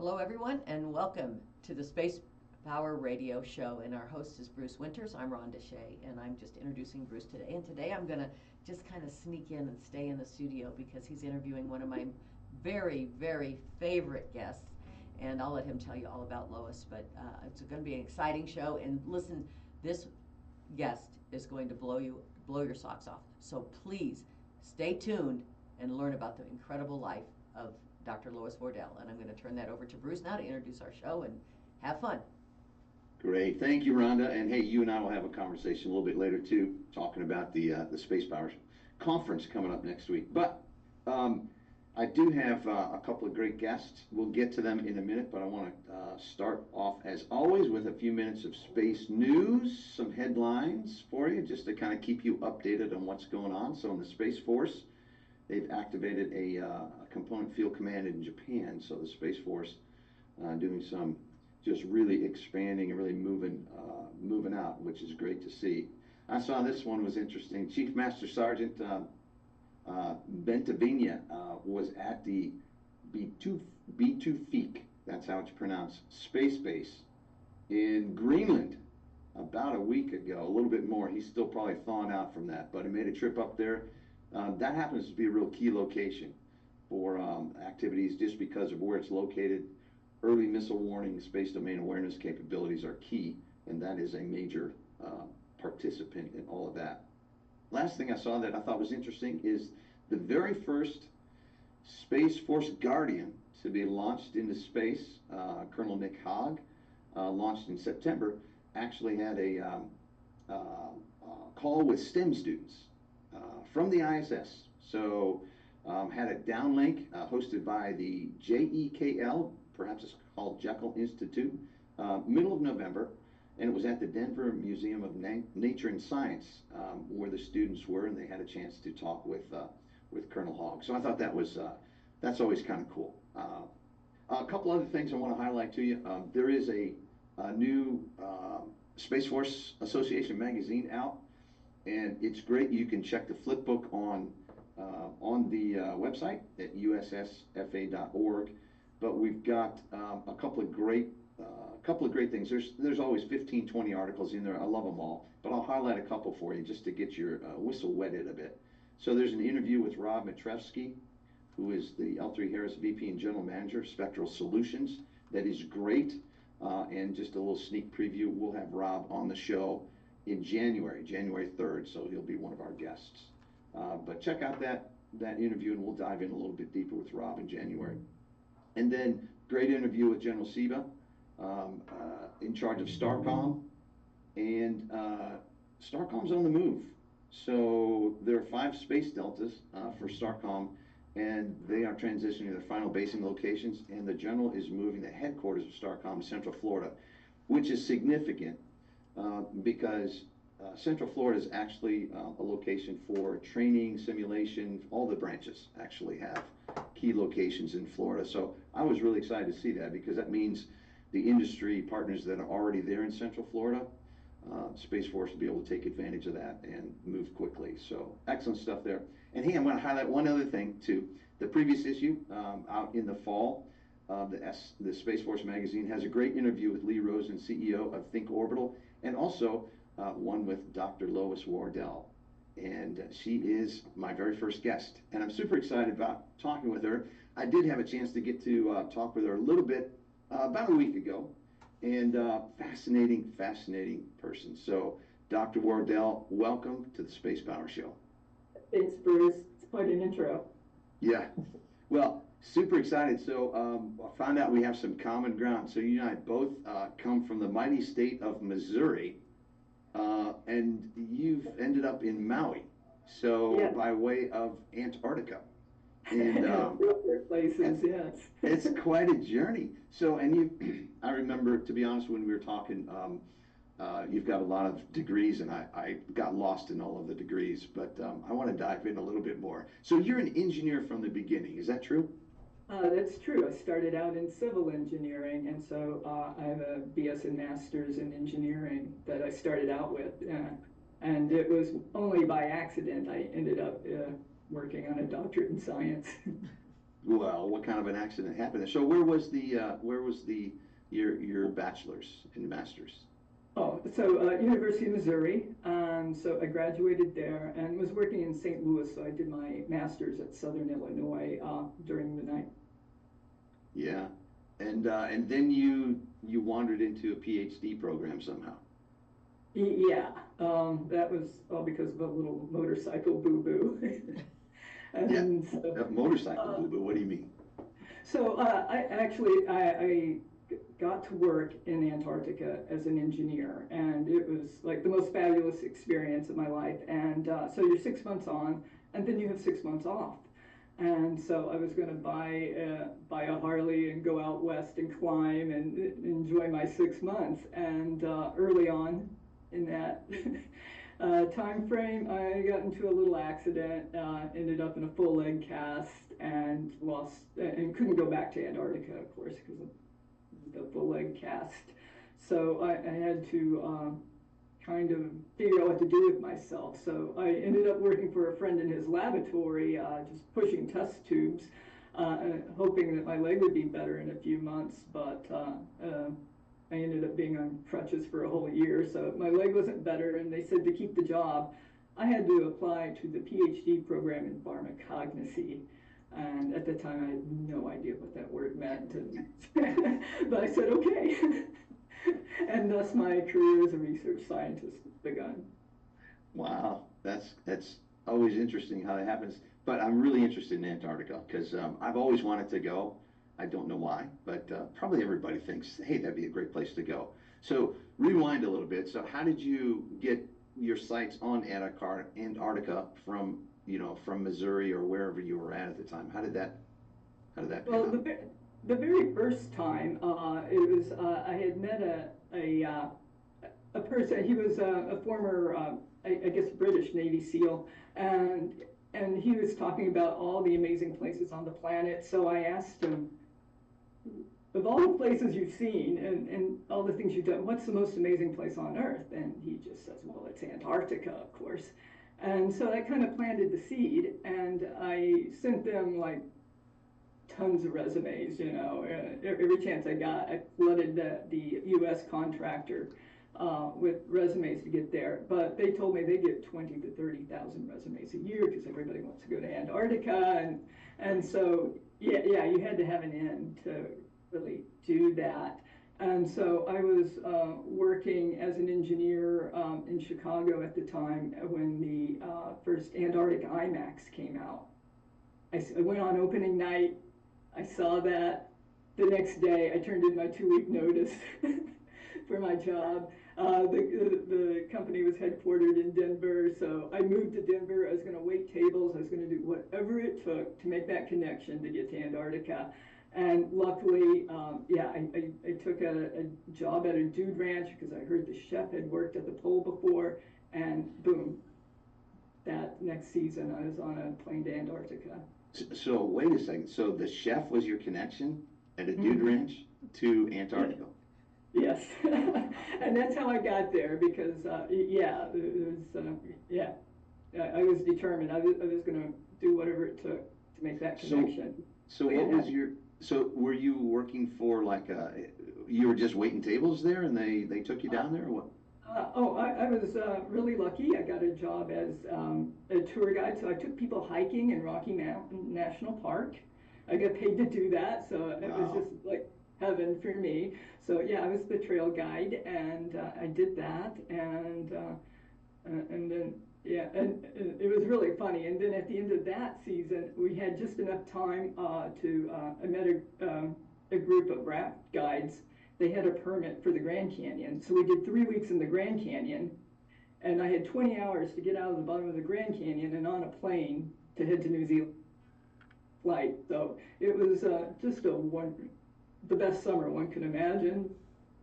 Hello, everyone, and welcome to the Space Power Radio Show. And our host is Bruce Winters. I'm Rhonda Shea, and I'm just introducing Bruce today. And today I'm going to just kind of sneak in and stay in the studio because he's interviewing one of my very, very favorite guests. And I'll let him tell you all about Lois, but it's going to be an exciting show. And listen, this guest is going to blow your socks off. So please stay tuned and learn about the incredible life of Dr. Lois Wardell. And I'm going to turn that over to Bruce now to introduce our show and have fun. Great. Thank you, Rhonda. And hey, you and I will have a conversation a little bit later, too, talking about the Space Power Conference coming up next week. But I do have a couple of great guests. We'll get to them in a minute, but I want to start off, as always, with a few minutes of space news, some headlines for you, just to kind of keep you updated on what's going on. So in the Space Force, they've activated a component field command in Japan. So the Space Force doing some just really expanding and really moving out, which is great to see. I saw this one was interesting. Chief Master Sergeant Bentavenia was at the B2 that's how it's pronounced, space base in Greenland about a week ago, a little bit more. He's still probably thawing out from that, but he made a trip up there. That happens to be a real key location for activities just because of where it's located. Early missile warning, space domain awareness capabilities are key, and that is a major participant in all of that. Last thing I saw that I thought was interesting is the very first Space Force Guardian to be launched into space, Colonel Nick Hogg, launched in September, actually had a call with STEM students from the ISS. So had a downlink hosted by the JEKL, perhaps it's called Jekyll Institute, middle of November, and it was at the Denver Museum of Nature and Science where the students were, and they had a chance to talk with Colonel Hogg. So I thought that was that's always kind of cool. A couple other things I want to highlight to you. There is a new Space Force Association magazine out, and it's great. You can check the flip book on the website at ussfa.org. But we've got a couple of great things. There's always 15, 20 articles in there. I love them all, but I'll highlight a couple for you just to get your whistle wetted a bit. So there's an interview with Rob Matrevsky, who is the L3 Harris VP and General Manager, Spectral Solutions. That is great. And just a little sneak preview, we'll have Rob on the show in January 3rd, so he'll be one of our guests. But check out that interview, and we'll dive in a little bit deeper with Rob in January. And then great interview with General Seba in charge of STARCOM. And STARCOM's on the move. So there are 5 space deltas for STARCOM, and they are transitioning to their final basing locations, and the general is moving the headquarters of STARCOM to Central Florida, which is significant because Central Florida is actually a location for training, simulation. All the branches actually have key locations in Florida. So I was really excited to see that because that means the industry partners that are already there in Central Florida, Space Force will be able to take advantage of that and move quickly. So excellent stuff there. And hey, I'm going to highlight one other thing too. The previous issue out in the fall, the Space Force magazine has a great interview with Lee Rosen, CEO of Think Orbital, and also one with Dr. Lois Wardell. And she is my very first guest, and I'm super excited about talking with her. I did have a chance to get to talk with her a little bit about a week ago, and fascinating person. So Dr. Wardell, welcome to the Space Power Show. Thanks, Bruce. It's quite an intro. Yeah, well, super excited. So I found out we have some common ground. So you and I both come from the mighty state of Missouri, and you've ended up in Maui, so yeah, by way of Antarctica. And places, yes. It's quite a journey. So, and I remember, to be honest, when we were talking, you've got a lot of degrees, and I got lost in all of the degrees, but I want to dive in a little bit more. So you're an engineer from the beginning, is that true? That's true. I started out in civil engineering, and so I have a BS and Master's in engineering that I started out with. And it was only by accident I ended up working on a doctorate in science. Well, what kind of an accident happened there? So where was the your bachelor's and master's? Oh, so University of Missouri. So I graduated there and was working in St. Louis. So I did my master's at Southern Illinois during the night. Yeah, and then you wandered into a PhD program somehow. Yeah, that was all because of a little motorcycle boo-boo. Yeah, And so, a motorcycle uh, boo, but what do you mean? so I got to work in Antarctica as an engineer, and it was like the most fabulous experience of my life. And so you're 6 months on, and then you have 6 months off. And so I was going to buy a Harley and go out west and climb and enjoy my 6 months. And early on in that time frame, I got into a little accident, ended up in a full leg cast, and lost and couldn't go back to Antarctica, of course, because of the full leg cast. So I had to kind of figure out what to do with myself. So I ended up working for a friend in his laboratory, just pushing test tubes, hoping that my leg would be better in a few months. But I ended up being on crutches for a whole year, so my leg wasn't better, and they said to keep the job, I had to apply to the PhD program in pharmacognosy. And at the time, I had no idea what that word meant, and but I said, okay. And thus my career as a research scientist begun. Wow, that's always interesting how that happens. But I'm really interested in Antarctica because I've always wanted to go. I don't know why, but probably everybody thinks, hey, that'd be a great place to go. So rewind a little bit. So how did you get your sights on Antarctica from from Missouri or wherever you were at the time? How did that Well, pan out? the very first time, it was I had met a person. He was a former, I guess, British Navy SEAL, and he was talking about all the amazing places on the planet. So I asked him, of all the places you've seen and all the things you've done, what's the most amazing place on Earth? And he just says, well, it's Antarctica, of course. And so that kind of planted the seed, and I sent them like tons of resumes, every chance I got. I flooded the U.S. contractor with resumes to get there, but they told me they get 20 to 30,000 resumes a year because everybody wants to go to Antarctica, and so yeah, you had to have an end to really do that. And so I was working as an engineer in Chicago at the time when the first Antarctic IMAX came out. I went on opening night. I saw that. The next day, I turned in my 2-week notice for my job. The company was headquartered in Denver, so I moved to Denver. I was going to wait tables. I was going to do whatever it took to make that connection to get to Antarctica. And luckily, I took a job at a dude ranch because I heard the chef had worked at the pole before, and boom, that next season I was on a plane to Antarctica. So wait a second. So the chef was your connection at a dude ranch to Antarctica? Yes, and that's how I got there because I was determined. I was going to do whatever it took to make that connection. So what was so were you working for you were just waiting tables there and they took you down there or what? I was really lucky. I got a job as a tour guide, so I took people hiking in Rocky Mountain National Park. I got paid to do that, so it was just like heaven for me. So yeah, I was the trail guide, and I did that, and then and it was really funny. And then at the end of that season, we had just enough time I met a group of raft guides. They had a permit for the Grand Canyon, so we did 3 weeks in the Grand Canyon, and I had 20 hours to get out of the bottom of the Grand Canyon and on a plane to head to New Zealand flight. So it was just the best summer one can imagine,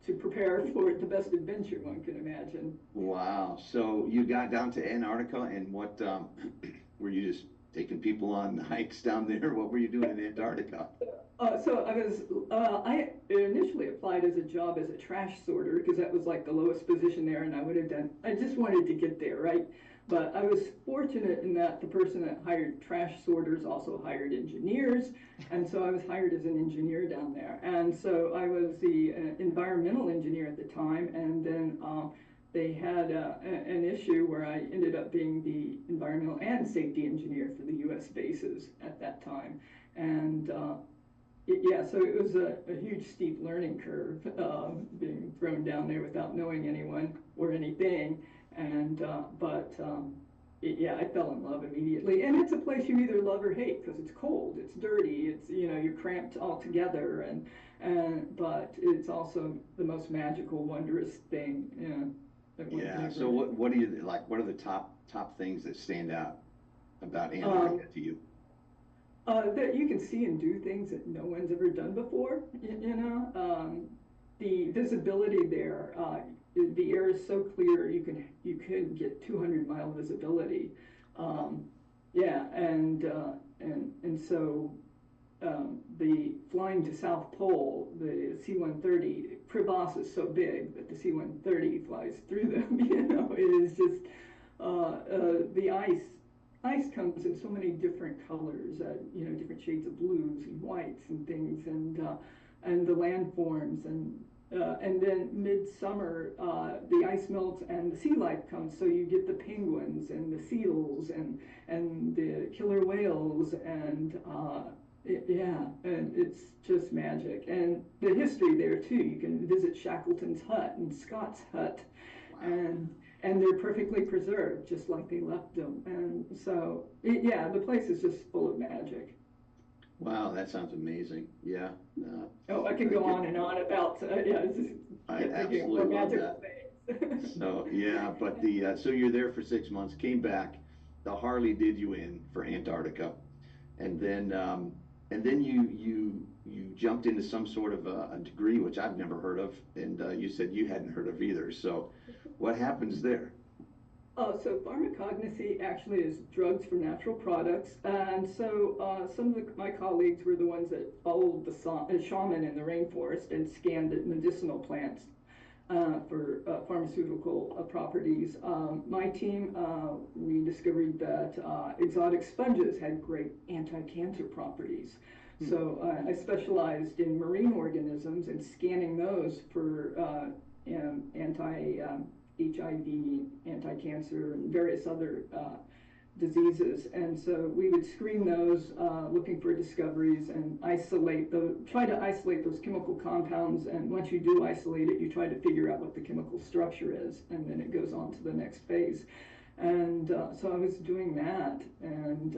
to prepare for it, the best adventure one can imagine. Wow. So you got down to Antarctica, and what were you just taking people on hikes down there? What were you doing in Antarctica? So I initially applied as a job as a trash sorter because that was like the lowest position there, and I just wanted to get there, right? But I was fortunate in that the person that hired trash sorters also hired engineers, and so I was hired as an engineer down there. And so I was the environmental engineer at the time, and then they had an issue where I ended up being the environmental and safety engineer for the U.S. bases at that time. And yeah, so it was a huge steep learning curve, being thrown down there without knowing anyone or anything. And yeah, I fell in love immediately. And it's a place you either love or hate because it's cold, it's dirty, it's, you know, you're cramped all together, but it's also the most magical, wondrous thing. Yeah. So what do you like? What are the top things that stand out about Antarctica to you? That you can see and do things that no one's ever done before. The visibility there, the air is so clear you can get 200-mile visibility. Yeah, and so the flying to South Pole, the C-130 crevasse is so big that the C-130 flies through them. You know, it is just the ice. Ice comes in so many different colors, you know, different shades of blues and whites and things, and the landforms, and then midsummer the ice melts and the sea life comes, so you get the penguins and the seals and the killer whales, and yeah, and it's just magic. And the history there too. You can visit Shackleton's hut and Scott's hut, and they're perfectly preserved, just like they left them. And so, yeah, the place is just full of magic. Wow, that sounds amazing. Yeah. Oh, I can go on and on about, yeah, it's just I thinking absolutely of love magical that. things. So yeah, but so you're there for 6 months, came back, the Harley did you in for Antarctica, and then you jumped into some sort of a degree which I've never heard of, and you said you hadn't heard of either. So what happens there? So pharmacognosy actually is drugs from natural products, and so some of my colleagues were the ones that followed the shaman in the rainforest and scanned medicinal plants for pharmaceutical properties. My team, we discovered that exotic sponges had great anti-cancer properties. So I specialized in marine organisms and scanning those for HIV, anti-cancer, and various other diseases. And so we would screen those, looking for discoveries, and try to isolate those chemical compounds. And once you do isolate it, you try to figure out what the chemical structure is, and then it goes on to the next phase. And so I was doing that, and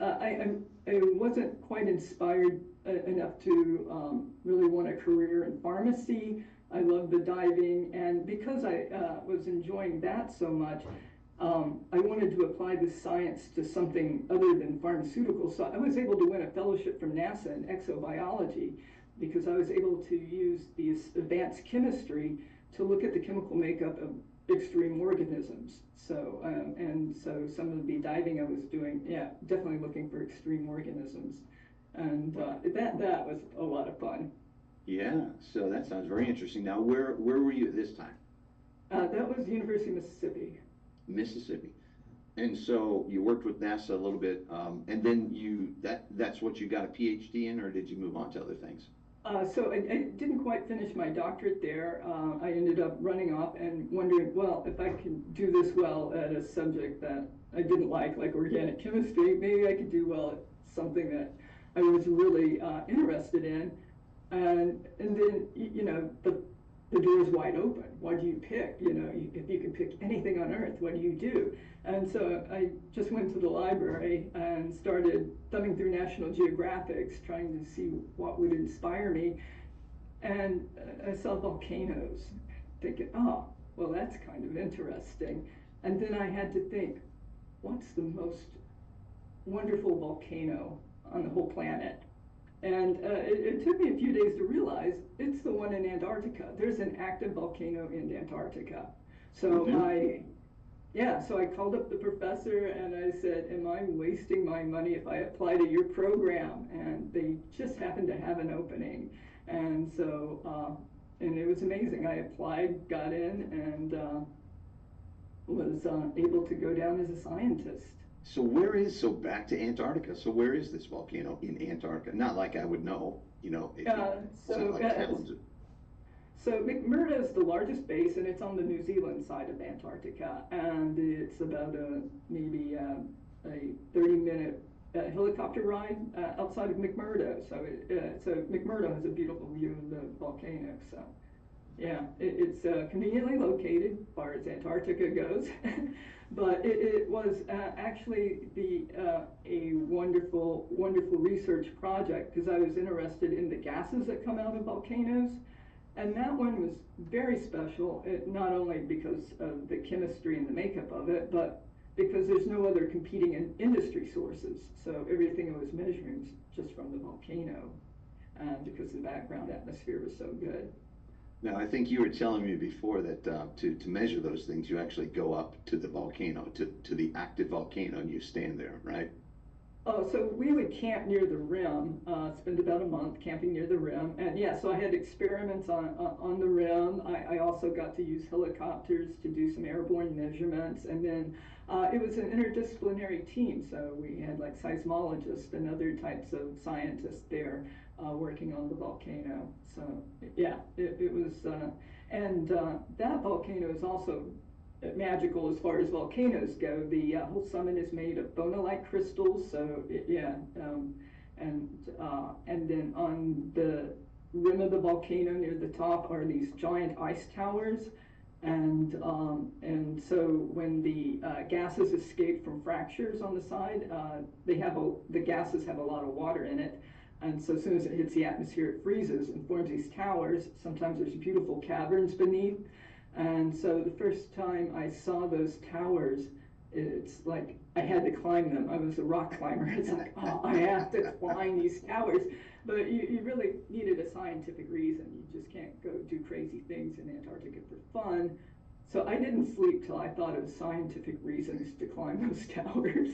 I wasn't quite inspired enough to really want a career in pharmacy. I love the diving, and because I was enjoying that so much, I wanted to apply this science to something other than pharmaceuticals. So I was able to win a fellowship from NASA in exobiology because I was able to use these advanced chemistry to look at the chemical makeup of extreme organisms. So and so some of the diving I was doing, yeah, definitely looking for extreme organisms, and that was a lot of fun. Yeah, so that sounds very interesting. Now, where were you at this time? That was University of Mississippi. Mississippi. And so you worked with NASA a little bit, and then that's what you got a PhD in, or did you move on to other things? So I didn't quite finish my doctorate there. I ended up running off and wondering, well, if I can do this well at a subject that I didn't like organic chemistry, maybe I could do well at something that I was really interested in. And then, you know, the door is wide open. What do you pick? You know, if you can pick anything on earth, what do you do? And so I just went to the library and started thumbing through National Geographics, trying to see what would inspire me. And I saw volcanoes, thinking, oh, well, that's kind of interesting. And then I had to think, what's the most wonderful volcano on the whole planet? And it took me a few days to realize it's the one in Antarctica. There's an active volcano in Antarctica. So so I called up the professor and I said, am I wasting my money if I apply to your program? And they just happened to have an opening. And so, and it was amazing. I applied, got in, and was able to go down as a scientist. So back to Antarctica. So where is this volcano in Antarctica? Not like I would know, if it's not like Kalamazoo. So McMurdo is the largest base, and it's on the New Zealand side of Antarctica, and it's about maybe a 30-minute helicopter ride outside of McMurdo. So McMurdo has a beautiful view of the volcano. So yeah, it's conveniently located as far as Antarctica goes. But it was actually a wonderful research project, because I was interested in the gases that come out of volcanoes. And that one was very special, not only because of the chemistry and the makeup of it, but because there's no other competing industry sources. So everything it was measuring was just from the volcano, because the background atmosphere was so good. Now, I think you were telling me before that to measure those things, you actually go up to the volcano, to the active volcano, and you stand there, right? Oh, so we would camp near the rim, spend about a month camping near the rim. And yeah, so I had experiments on the rim. I also got to use helicopters to do some airborne measurements. And then it was an interdisciplinary team. So we had like seismologists and other types of scientists there working on the volcano. So yeah, it was, that volcano is also magical as far as volcanoes go. The whole summit is made of bonalite crystals. So and then on the rim of the volcano near the top are these giant ice towers. And so when the gases escape from fractures on the side, the gases have a lot of water in it. And so as soon as it hits the atmosphere, it freezes and forms these towers. Sometimes there's beautiful caverns beneath. And so the first time I saw those towers, it's like I had to climb them. I was a rock climber. It's like, oh, I have to climb these towers. But you really needed a scientific reason. You just can't go do crazy things in Antarctica for fun. So I didn't sleep till I thought of scientific reasons to climb those towers.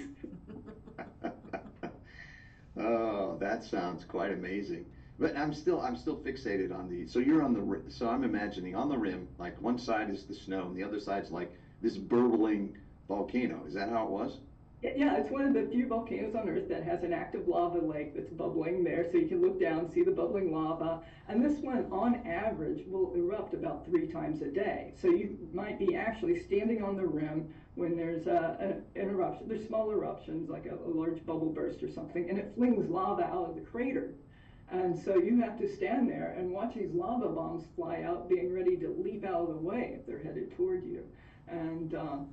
Oh, that sounds quite amazing. But I'm still fixated on so you're on so I'm imagining on the rim, like one side is the snow and the other side's like this burbling volcano. Is that how it was? Yeah, it's one of the few volcanoes on Earth that has an active lava lake that's bubbling there. So you can look down, see the bubbling lava. And this one, on average, will erupt about 3 times a day. So you might be actually standing on the rim when there's an eruption. There's small eruptions, like a large bubble burst or something, and it flings lava out of the crater. And so you have to stand there and watch these lava bombs fly out, being ready to leap out of the way if they're headed toward you. And so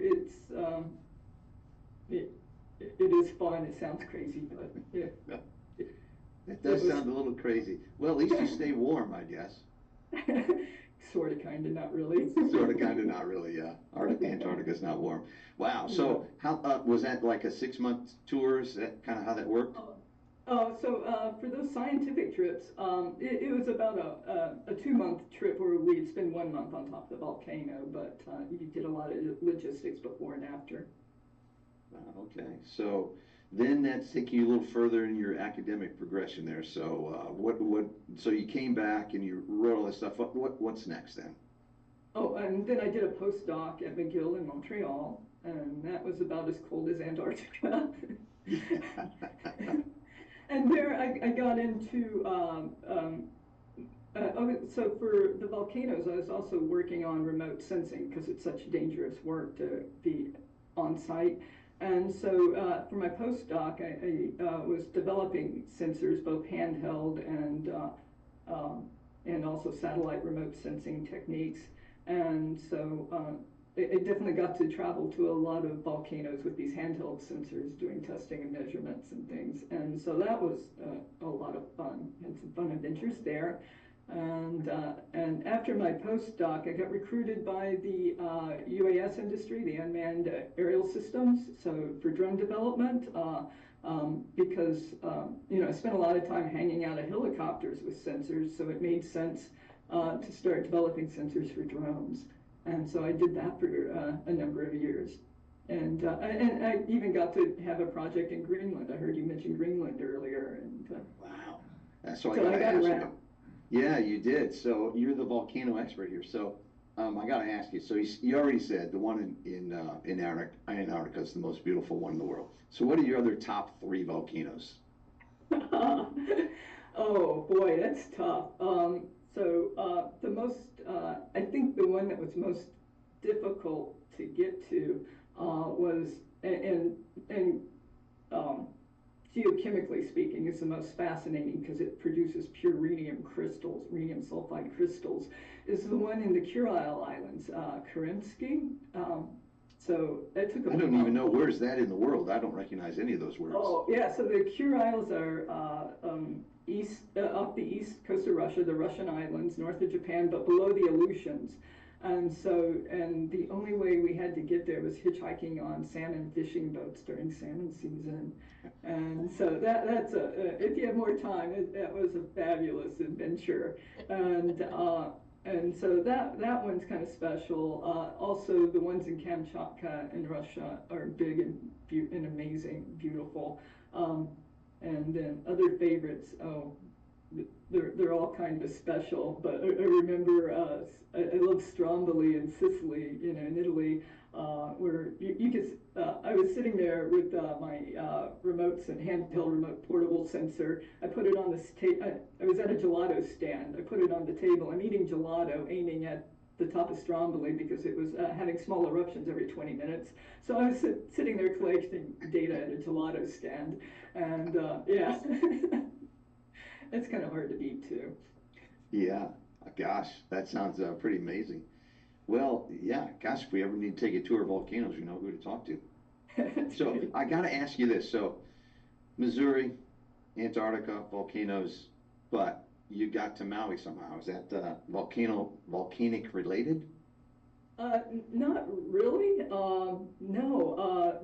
it is fun. It sounds crazy, but yeah. It does sound a little crazy. Well, at least you stay warm, I guess. Sort of, kind of, not really. Sort of, kind of, not really, yeah. Antarctica's not warm. Wow. So how was that, like a 6-month tour? Is that kind of how that worked? So for those scientific trips, it was about a 2-month trip where we'd spend 1 month on top of the volcano, but you did a lot of logistics before and after. Okay, so then that's taking you a little further in your academic progression there. So so you came back and you wrote all this stuff. What's next then? Oh, and then I did a postdoc at McGill in Montreal, and that was about as cold as Antarctica. And there I got into, so for the volcanoes, I was also working on remote sensing because it's such dangerous work to be on site. And so for my postdoc, I was developing sensors, both handheld and also satellite remote sensing techniques. And so I definitely got to travel to a lot of volcanoes with these handheld sensors, doing testing and measurements and things. And so that was a lot of fun. Had some fun adventures there. And after my postdoc, I got recruited by the UAS industry, the unmanned aerial systems, so for drone development, because I spent a lot of time hanging out of helicopters with sensors, so it made sense to start developing sensors for drones. And so I did that for a number of years. And I even got to have a project in Greenland. I heard you mention Greenland earlier. And wow. So I got to ask you. Yeah, you did. So you're the volcano expert here. So I got to ask you. So you already said the one in Antarctica is the most beautiful one in the world. So what are your other top three volcanoes? Oh boy, that's tough. The most, I think the one that was most difficult to get to was, and um, geochemically speaking, is the most fascinating because it produces pure rhenium crystals, rhenium sulfide crystals, is the one in the Kurile Islands, Karinsky. So that took I don't even know where's that in the world. I don't recognize any of those words. Oh, yeah, so the Kuriles are off the east coast of Russia, the Russian islands, north of Japan, but below the Aleutians. And the only way we had to get there was hitchhiking on salmon fishing boats during salmon season. And so that's if you have more time, that was a fabulous adventure. And so that one's kind of special. Also, the ones in Kamchatka in Russia are big and amazing, beautiful. And then other favorites, they're all kind of special. But I remember I love Stromboli in Sicily, in Italy, where you could. I was sitting there with my remotes and handheld remote portable sensor. I put it on this I was at a gelato stand. I put it on the table. I'm eating gelato, aiming at the top of Stromboli because it was having small eruptions every 20 minutes. So I was sitting there collecting data at a gelato stand, and yeah, it's kind of hard to beat too. Yeah, gosh, that sounds pretty amazing. Well, yeah, gosh, if we ever need to take a tour of volcanoes, you know who to talk to. So I got to ask you this. So Missouri, Antarctica, volcanoes, but you got to Maui somehow. Is that volcanic related? Not really. No,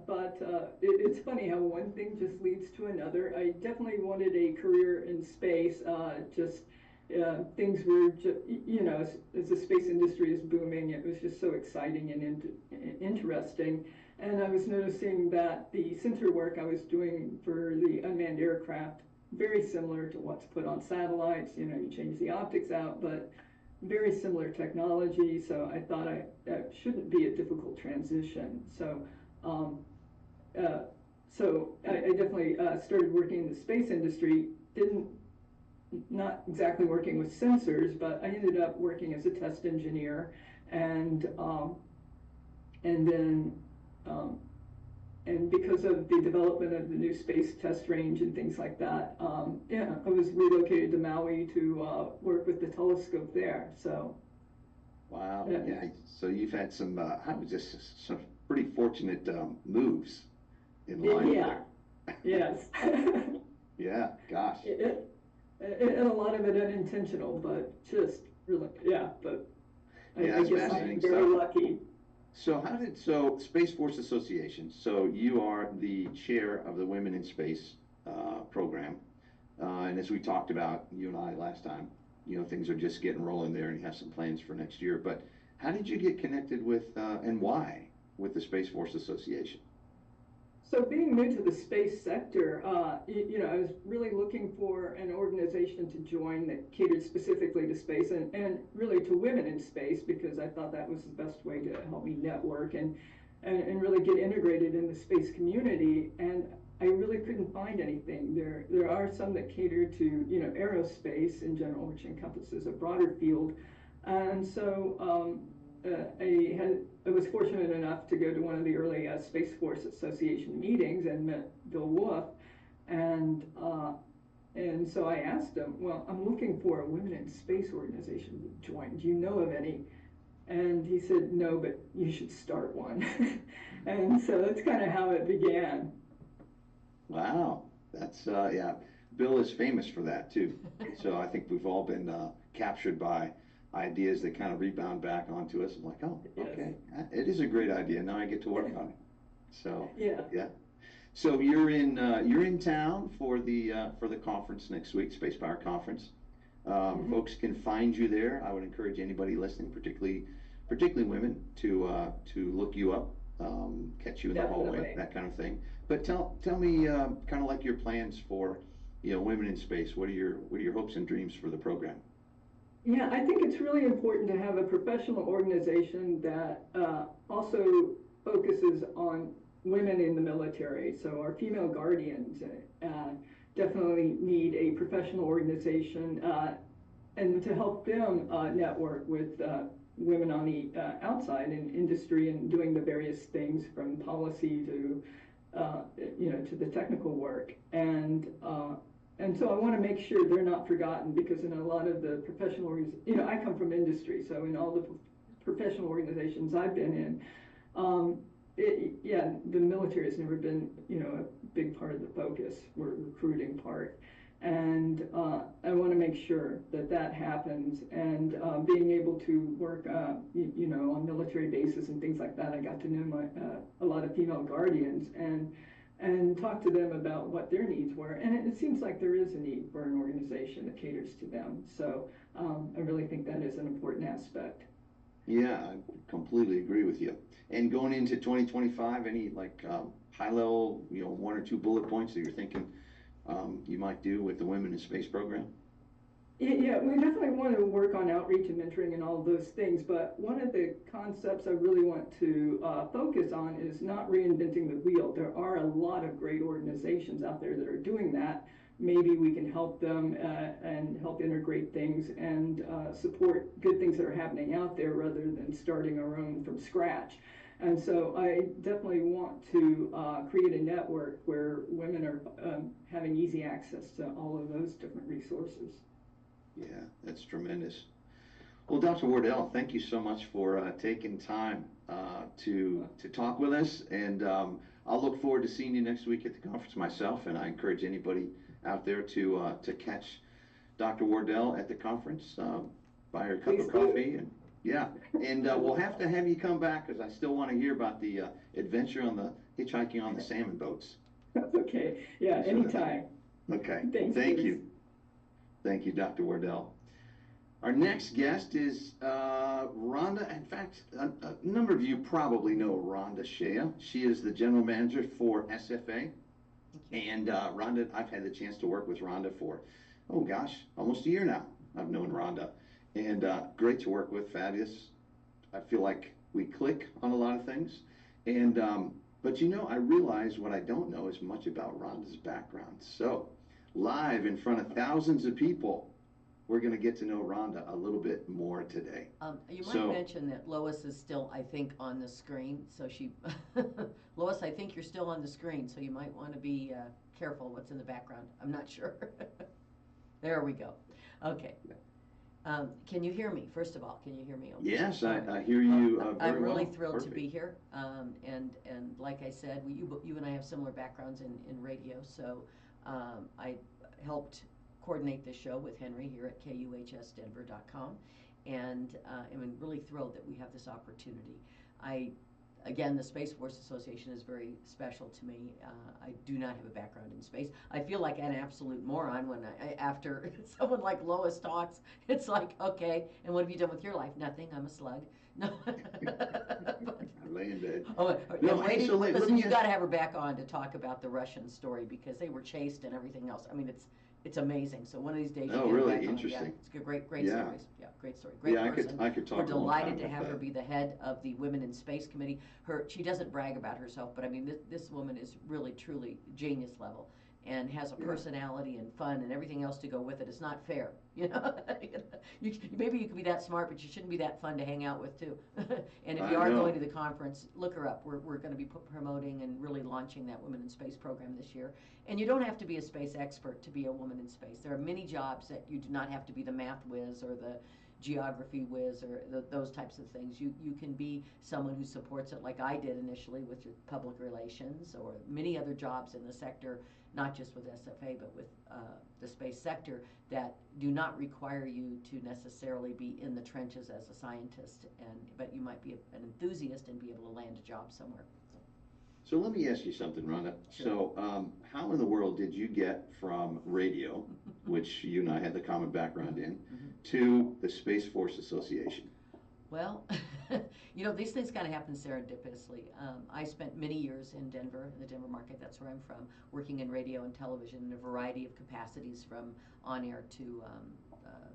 but it's funny how one thing just leads to another. I definitely wanted a career in space. Just things were, as the space industry is booming, it was just so exciting and interesting. And I was noticing that the sensor work I was doing for the unmanned aircraft, very similar to what's put on satellites. You change the optics out, but very similar technology. So I thought that shouldn't be a difficult transition. Um, I definitely started working in the space industry. Not exactly working with sensors, but I ended up working as a test engineer, and then and because of the development of the new space test range and things like that, yeah, I was relocated to Maui to work with the telescope there. So, Wow. Yeah. So you've had some pretty fortunate moves in life. yeah, yes. Yeah. Gosh. And a lot of it unintentional, but just really, yeah. But Yeah, I that's guess fascinating I'm very stuff. lucky. So Space Force Association. So you are the chair of the Women in Space program, and as we talked about, you and I last time, things are just getting rolling there, and you have some plans for next year. But how did you get connected with and why with the Space Force Association? So being new to the space sector, I was really looking for an organization to join that catered specifically to space and really to women in space, because I thought that was the best way to help me network and really get integrated in the space community. And I really couldn't find anything. There are some that cater to, aerospace in general, which encompasses a broader field. And so I was fortunate enough to go to one of the early Space Force Association meetings and met Bill Wolf, and so I asked him, well, I'm looking for a women in space organization to join. Do you know of any? And he said, no, but you should start one. And so that's kind of how it began. Wow, that's yeah. Bill is famous for that too. So I think we've all been captured by ideas that kind of rebound back onto us. I'm like, oh, Yes. okay, it is a great idea. Now I get to work on it. So Yeah. yeah. So you're in town for the conference next week, Space Power Conference. Folks can find you there. I would encourage anybody listening, particularly women, to look you up, catch you in the hallway, Definitely. that kind of thing. But tell me kind of like your plans for women in space. What are your hopes and dreams for the program? Yeah, I think it's really important to have a professional organization that also focuses on women in the military. So our female guardians definitely need a professional organization and to help them network with women on the outside in industry and doing the various things from policy to to the technical work. And so I want to make sure they're not forgotten, because in a lot of the professional, I come from industry, so in all the professional organizations I've been in, the military has never been, a big part of the focus, or recruiting part. And I want to make sure that that happens, and being able to work, on military bases and things like that. I got to know a lot of female guardians and talk to them about what their needs were. And it seems like there is a need for an organization that caters to them. So I really think that is an important aspect. Yeah, I completely agree with you. And going into 2025, any high level, one or two bullet points that you're thinking you might do with the Women in Space program? Yeah, we definitely want to work on outreach and mentoring and all of those things, but one of the concepts I really want to focus on is not reinventing the wheel. There are a lot of great organizations out there that are doing that. Maybe we can help them and help integrate things and support good things that are happening out there rather than starting our own from scratch. And so I definitely want to create a network where women are having easy access to all of those different resources. Yeah, that's tremendous. Well, Dr. Wardell, thank you so much for taking time to talk with us, and I'll look forward to seeing you next week at the conference myself, and I encourage anybody out there to catch Dr. Wardell at the conference, buy her a cup of coffee, and yeah, and we'll have to have you come back, because I still want to hear about the adventure on the hitchhiking on the salmon boats. Okay, yeah, anytime. Okay, Thanks, thank Bruce. you. Thank you, Dr. Wardell. Our next guest is Rhonda. In fact, a number of you probably know Rhonda Shea. She is the general manager for SFA. And Rhonda, I've had the chance to work with Rhonda for, oh gosh, almost a year now. I've known Rhonda. And great to work with, fabulous. I feel like we click on a lot of things. And but I realize what I don't know is much about Rhonda's background. So live in front of thousands of people, we're going to get to know Rhonda a little bit more today. You might mention that Lois is still, I think, on the screen. So Lois, I think you're still on the screen, so you might want to be careful what's in the background. I'm not sure. There we go. Okay. Can you hear me? First of all, can you hear me? Okay. Yes, I hear you very well. I'm really thrilled Perfect. to be here. And like I said, you and I have similar backgrounds in radio, so I helped coordinate this show with Henry here at KUHSdenver.com, and I'm really thrilled that we have this opportunity. Again, the Space Force Association is very special to me. I do not have a background in space. I feel like an absolute moron when after someone like Lois talks. It's like, okay, and what have you done with your life? Nothing. I'm a slug. No. I lay in bed. Oh, No, lady, so let listen, me you've got to have her back on to talk about the Russian story, because they were chased and everything else. I mean, it's amazing. So one of these days, Oh, you get her really? back on. Interesting. Yeah, it's a great Yeah. stories. Yeah, great story. Great Yeah, person. I could talk We're a long delighted time to about have her that. be the head of the Women in Space Committee. She doesn't brag about herself, but I mean, this woman is really, truly genius level, and has a personality and fun and everything else to go with it. It's not fair, maybe you could be that smart, but you shouldn't be that fun to hang out with too. And if you are going to the conference, look her up. We're going to be promoting and really launching that Women in Space program this year. And you don't have to be a space expert to be a woman in space. There are many jobs that you do not have to be the math whiz or the geography whiz or those types of things. You can be someone who supports it, like I did initially with your public relations, or many other jobs in the sector, not just with SFA but with the space sector, that do not require you to necessarily be in the trenches as a scientist, but you might be an enthusiast and be able to land a job somewhere. So let me ask you something, Rhonda. Sure. So how in the world did you get from radio, which you and I had the common background in, to the Space Force Association? Well, these things kind of happen serendipitously. I spent many years in Denver, in the Denver market, that's where I'm from, working in radio and television in a variety of capacities, from on-air to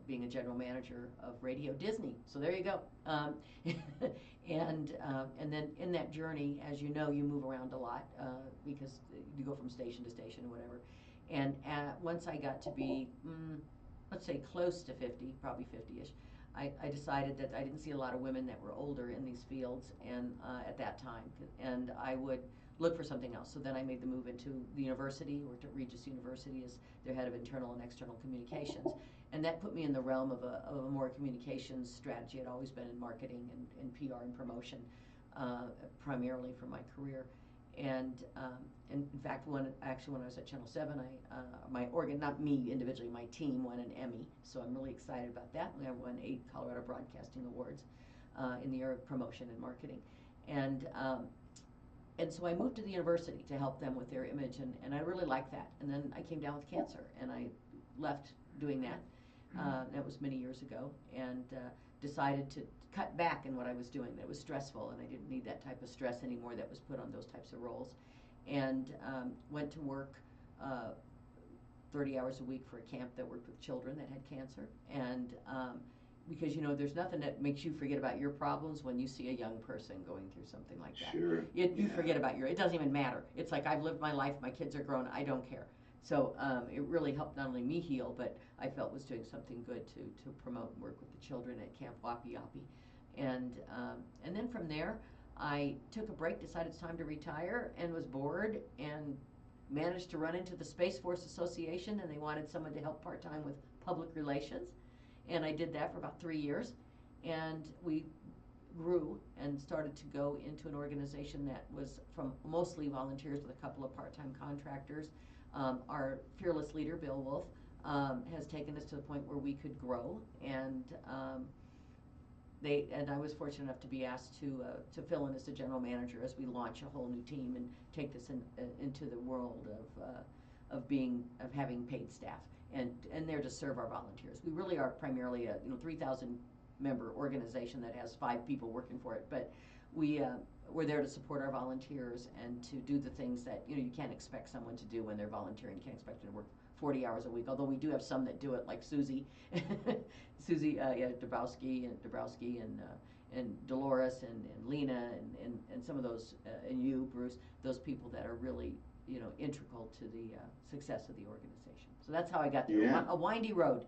being a general manager of Radio Disney. So there you go. And then in that journey, as you know, you move around a lot because you go from station to station or whatever. And once I got to be, let's say close to 50, probably 50-ish, I decided that I didn't see a lot of women that were older in these fields and at that time, and I would look for something else. So then I made the move into the university, or to Regis University as their head of internal and external communications. And that put me in the realm of a more communications strategy. I'd always been in marketing and PR and promotion, primarily for my career. And in fact, when I was at Channel 7, not me individually, my team won an Emmy. So I'm really excited about that. I won 8 Colorado Broadcasting Awards in the area of promotion and marketing. And so I moved to the university to help them with their image, and I really liked that. And then I came down with cancer, and I left doing that. That was many years ago, and decided to cut back in what I was doing. That was stressful, and I didn't need that type of stress anymore that was put on those types of roles. And went to work 30 hours a week for a camp that worked with children that had cancer. And because, you know, there's nothing that makes you forget about your problems when you see a young person going through something like that. Sure. You forget about it doesn't even matter. It's like, I've lived my life, my kids are grown, I don't care. So it really helped not only me heal, but I felt was doing something good to promote and work with the children at Camp Wapi Yapi. And then from there, I took a break, decided it's time to retire, and was bored, and managed to run into the Space Force Association, and they wanted someone to help part-time with public relations. And I did that for about 3 years, and we grew and started to go into an organization that was from mostly volunteers with a couple of part-time contractors. Our fearless leader, Bill Wolf, has taken us to the point where we could grow, and I was fortunate enough to be asked to fill in as the general manager as we launch a whole new team and take this into the world of having paid staff and there to serve our volunteers. We really are primarily a 3,000 member organization that has 5 people working for it, but we're there to support our volunteers and to do the things that you can't expect someone to do when they're volunteering. You can't expect them to work 40 hours a week, although we do have some that do it, like Susie, Dabrowski and Dolores and Lena and some of those, and you, Bruce, those people that are really integral to the success of the organization. So that's how I got there. Yeah. A windy road.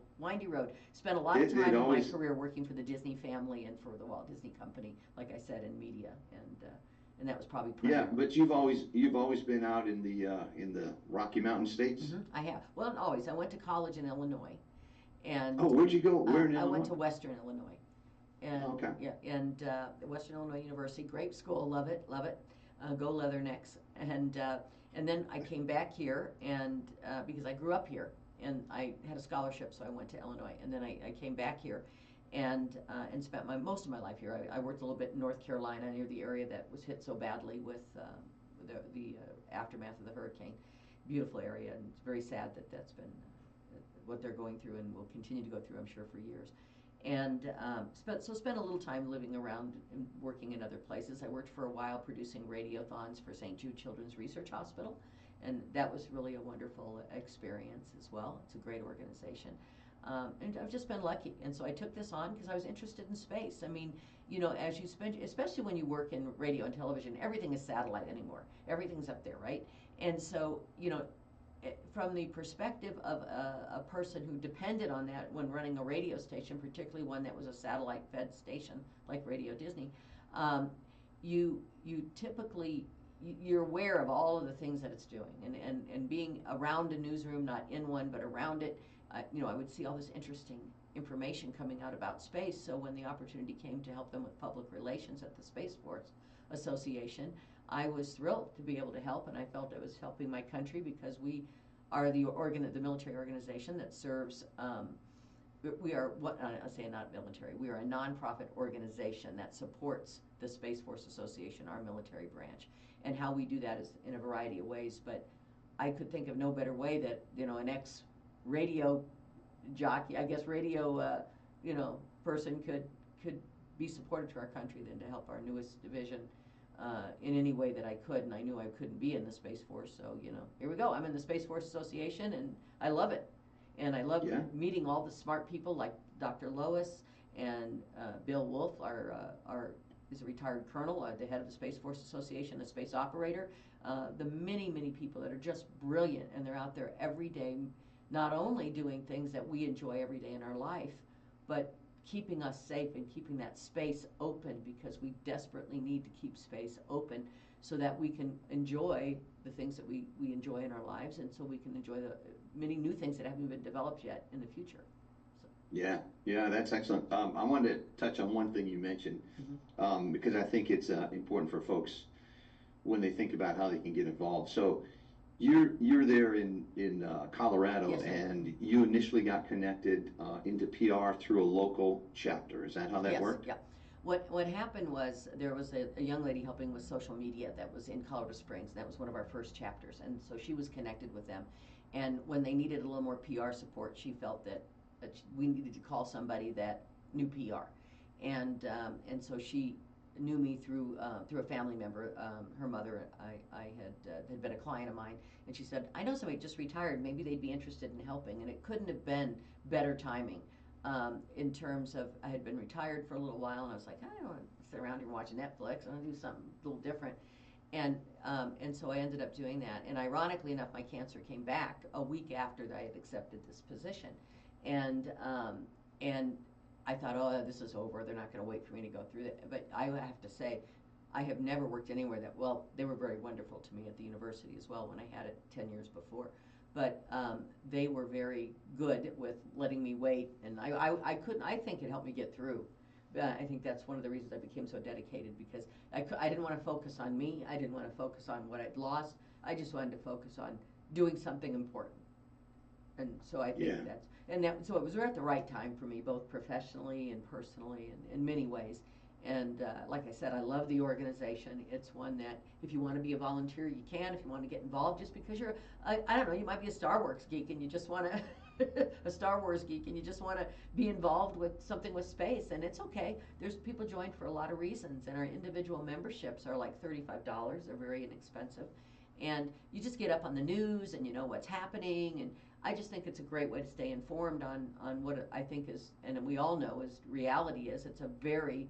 Spent a lot of time in my career working for the Disney family and for the Walt Disney Company, like I said, in media, and that was probably yeah. But you've always been out in the Rocky Mountain states. Mm-hmm. I have. Well, not always. I went to college in Illinois, and where'd you go? Where in Illinois? I went to Western Illinois, and okay. Yeah, and Western Illinois University, great school, love it. Go Leathernecks, and then I came back here, and because I grew up here, and I had a scholarship, so I went to Illinois, and then I came back here, and spent most of my life here. I worked a little bit in North Carolina, near the area that was hit so badly with the aftermath of the hurricane. Beautiful area, and it's very sad that that's been what they're going through, and will continue to go through, I'm sure, for years. And spent a little time living around and working in other places. I worked for a while producing radiothons for St. Jude Children's Research Hospital, and that was really a wonderful experience as well. It's a great organization. And I've just been lucky, and so I took this on because I was interested in space. I mean, as you spend, especially when you work in radio and television, everything is satellite anymore. Everything's up there, right? And so, from the perspective of a person who depended on that when running a radio station, particularly one that was a satellite-fed station like Radio Disney, you typically, you're aware of all of the things that it's doing, and being around a newsroom, not in one, but around it, I would see all this interesting information coming out about space. So when the opportunity came to help them with public relations at the Space Force Association, I was thrilled to be able to help, and I felt it was helping my country because we are the military organization that serves. We are I say not military. We are a nonprofit organization that supports the Space Force Association, our military branch, and how we do that is in a variety of ways. But I could think of no better way that an ex-radio jockey, I guess radio, person could be supportive to our country than to help our newest division. In any way that I could, and I knew I couldn't be in the Space Force, so here we go. I'm in the Space Force Association, and I love it. And I love Yeah. meeting all the smart people like Dr. Lois and Bill Wolf, is a retired colonel, the head of the Space Force Association, a space operator. The many, many people that are just brilliant, and they're out there every day, not only doing things that we enjoy every day in our life, but keeping us safe and keeping that space open, because we desperately need to keep space open so that we can enjoy the things that we enjoy in our lives, and so we can enjoy the many new things that haven't been developed yet in the future. So. Yeah, that's excellent. I wanted to touch on one thing you mentioned, because I think it's important for folks when they think about how they can get involved. So you're there in Colorado, Yes, and you initially got connected into PR through a local chapter. Is that how that worked? Yeah. What happened was there was a young lady helping with social media that was in Colorado Springs. That was one of our first chapters, and so she was connected with them. And when they needed a little more PR support, she felt that we needed to call somebody that knew PR, and so she knew me through a family member. Her mother, I had been a client of mine, and she said, "I know somebody just retired. Maybe they'd be interested in helping." And it couldn't have been better timing. In terms of, I had been retired for a little while, and I was like, I don't want to sit around here watching Netflix. I want to do something a little different. And so I ended up doing that. And ironically enough, my cancer came back a week after that I had accepted this position. And I thought, oh, this is over. They're not going to wait for me to go through that. But I have to say, I have never worked anywhere that, well, they were very wonderful to me at the university as well when I had it 10 years before. But they were very good with letting me wait, and I think it helped me get through. I think that's one of the reasons I became so dedicated, because I didn't want to focus on me. I didn't want to focus on what I'd lost. I just wanted to focus on doing something important. And so I think so it was at the right time for me, both professionally and personally, and in many ways. And like I said, I love the organization. It's one that if you want to be a volunteer, you can. If you want to get involved, just because you're, I don't know, you might be a Star Wars geek and you just want to, a Star Wars geek, and you just want to be involved with something with space, and it's okay. There's people join for a lot of reasons, and our individual memberships are like $35. They're very inexpensive. And you just get up on the news and you know what's happening, and I just think it's a great way to stay informed on what I think is, and we all know is reality is. It's a very,